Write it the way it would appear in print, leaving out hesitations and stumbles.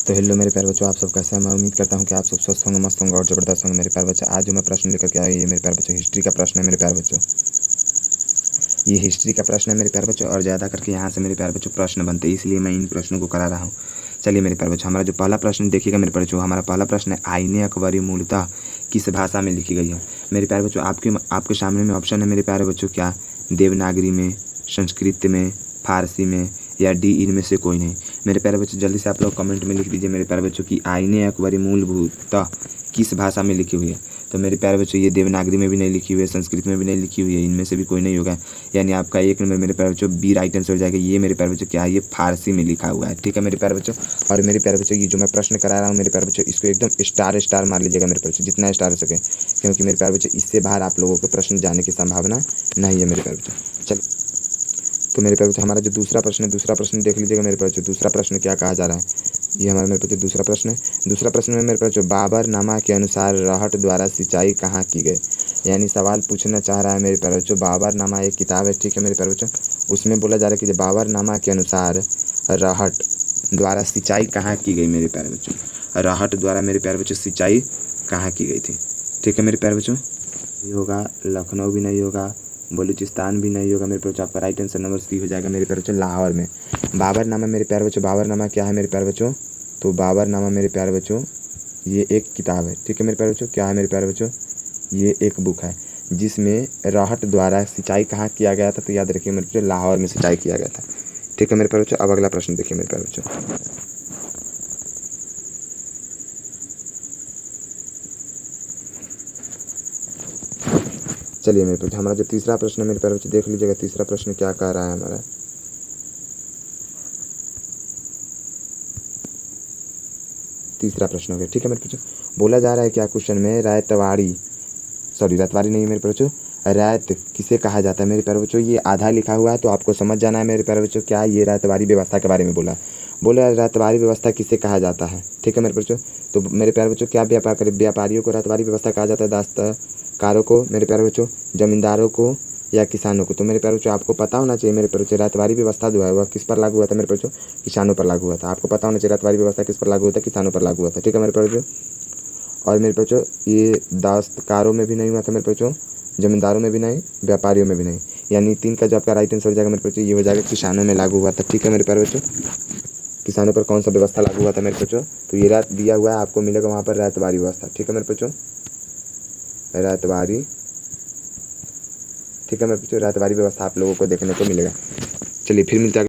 तो हेलो मेरे प्यारे बच्चों, आप सब कैसे हैं। मैं उम्मीद करता हूं कि आप सब स्वस्थ होंगे, मस्त होंगे और ज़बरदस्त होंगे। मेरे प्यारे बच्चों, आज जो मैं प्रश्न लेकर के आया ये मेरे प्यारे बच्चों हिस्ट्री का प्रश्न है। मेरे प्यारे बच्चों, ये हिस्ट्री का प्रश्न है मेरे प्यारे बच्चों, और ज़्यादा करके यहाँ से मेरे प्यारे बच्चों प्रश्न बनते हैं, इसलिए मैं इन प्रश्नों को करा रहा हूँ। चलिए मेरे प्यारे बच्चों, हमारा जो पहला प्रश्न देखिएगा मेरे प्यारे बच्चों, हमारा पहला प्रश्न है आईने अकबरी मूलतः किस भाषा में लिखी गई है। मेरे प्यारे बच्चों, आपके सामने में ऑप्शन है मेरे प्यारे बच्चों, क्या देवनागरी में, संस्कृत में, फारसी में, या डी इनमें से कोई नहीं। मेरे प्यारे बच्चों, जल्दी से आप लोग कमेंट में लिख दीजिए मेरे प्यारे बच्चों की आईने अकबरी मूलभूतः किस भाषा में लिखी हुई है। तो मेरे प्यारे बच्चों, ये देवनागरी में भी नहीं लिखी हुई है, संस्कृत में भी नहीं लिखी हुई है, इनमें से भी कोई नहीं होगा। यानी आपका एक नंबर मेरे प्यारे बच्चों बी राइट आंसर हो जाएगा। ये मेरे प्यारे बच्चों क्या है, ये फारसी में लिखा हुआ है। ठीक है मेरे प्यारे बच्चों, और मेरे प्यारे बच्चों ये जो मैं प्रश्न करा रहा हूँ मेरे प्यारे बच्चों, इसको एकदम स्टार मार लीजिएगा मेरे प्यारे बच्चों, जितना स्टार हो सके, क्योंकि मेरे प्यारे बच्चों इससे बाहर आप लोगों के प्रश्न जाने की संभावना नहीं है मेरे प्यारे बच्चों। चल, तो मेरे प्यारे बच्चों, हमारा जो दूसरा प्रश्न है, दूसरा प्रश्न देख लीजिएगा मेरे प्यारे बच्चों। दूसरा प्रश्न क्या कहा जा रहा है, ये हमारा मेरे बच्चों दूसरा प्रश्न है। दूसरा प्रश्न में मेरे प्यारे बच्चों, बाबरनामा के अनुसार रहट द्वारा सिंचाई कहाँ की गई। यानी सवाल पूछना चाह रहा है मेरे प्यारे बच्चों, बाबरनामा एक किताब है, ठीक है मेरे प्यारे बच्चों, उसमें बोला जा रहा है कि बाबरनामा के अनुसार रहट द्वारा सिंचाई कहाँ की गई। मेरे प्यारे बच्चों, रहट द्वारा मेरे प्यारे बच्चों सिंचाई कहाँ की गई थी। ठीक है मेरे प्यारे बच्चों, ये होगा लखनऊ भी नहीं होगा, बलूचिस्तान भी नहीं होगा मेरे प्यारे बच्चों। आपका राइट आंसर नंबर सी हो जाएगा मेरे प्यारे बच्चों, लाहौर में। बाबरनामा मेरे प्यारे बच्चों, बाबरनामा क्या है मेरे प्यारे बच्चों, तो बाबरनामा मेरे प्यारे बच्चों ये एक किताब है। ठीक है मेरे प्यारे बच्चों, क्या है मेरे प्यारे बच्चों, ये एक बुक है जिसमें रहट द्वारा सिंचाई कहाँ किया गया था। तो याद रखिए मेरे बच्चों, लाहौर में सिंचाई किया गया था। ठीक है मेरे प्यारे बच्चों, अब अगला प्रश्न देखिए मेरे प्यारे बच्चों। चलिए मेरे बच्चों, हमारा जो तीसरा प्रश्न है मेरे प्यारे बच्चों, देख लीजिएगा तीसरा प्रश्न क्या कह रहा है हमारा। तीसरा प्रश्न हो गया। ठीक है मेरे बच्चों, बोला जा रहा है क्या क्वेश्चन में, रतवारी नहीं मेरे प्यारे बच्चों, रैत किसे कहा जाता है। मेरे प्यारे बच्चों, ये आधा लिखा हुआ है तो आपको समझ जाना है मेरे प्यारे बच्चों, क्या ये रैतवारी व्यवस्था के बारे में बोला रैतवारी व्यवस्था किसे कहा जाता है। ठीक है मेरे बच्चों, तो मेरे प्यारे बच्चों, क्या व्यापारियों को रैतवारी व्यवस्था कहा जाता है, दस्तकारों को मेरे प्यारे बच्चों, जमींदारों को, या किसानों को। तो मेरे प्यारे बच्चों, आपको पता होना चाहिए मेरे प्यारे बच्चों, रैतवारी व्यवस्था जो है वह किस पर लागू हुआ था मेरे प्यारे बच्चों, किसानों पर लागू हुआ था। आपको पता होना चाहिए रैतवारी व्यवस्था किस पर लागू हुआ था, किसानों पर लागू हुआ था। ठीक है मेरे प्यारे बच्चों, और मेरे बच्चों ये दस्तकारों में भी नहीं हुआ था मेरे बच्चों, जमींदारों में भी नहीं, व्यापारियों में भी नहीं। यानी तीन का जो आपका राइट आंसर हो जाएगा मेरे बच्चों, ये हो जाएगा किसानों में लागू हुआ था। ठीक है मेरे प्यारे बच्चों, किसानों पर कौन सा व्यवस्था लागू हुआ था मेरे बच्चों, तो ये रात दिया हुआ है आपको, मिलेगा वहाँ पर रैतवारी व्यवस्था। ठीक है मेरे बच्चों, रैतवारी, ठीक है मेरे बच्चों, रैतवारी व्यवस्था आप लोगों को देखने को मिलेगा। चलिए फिर मिलते हैं।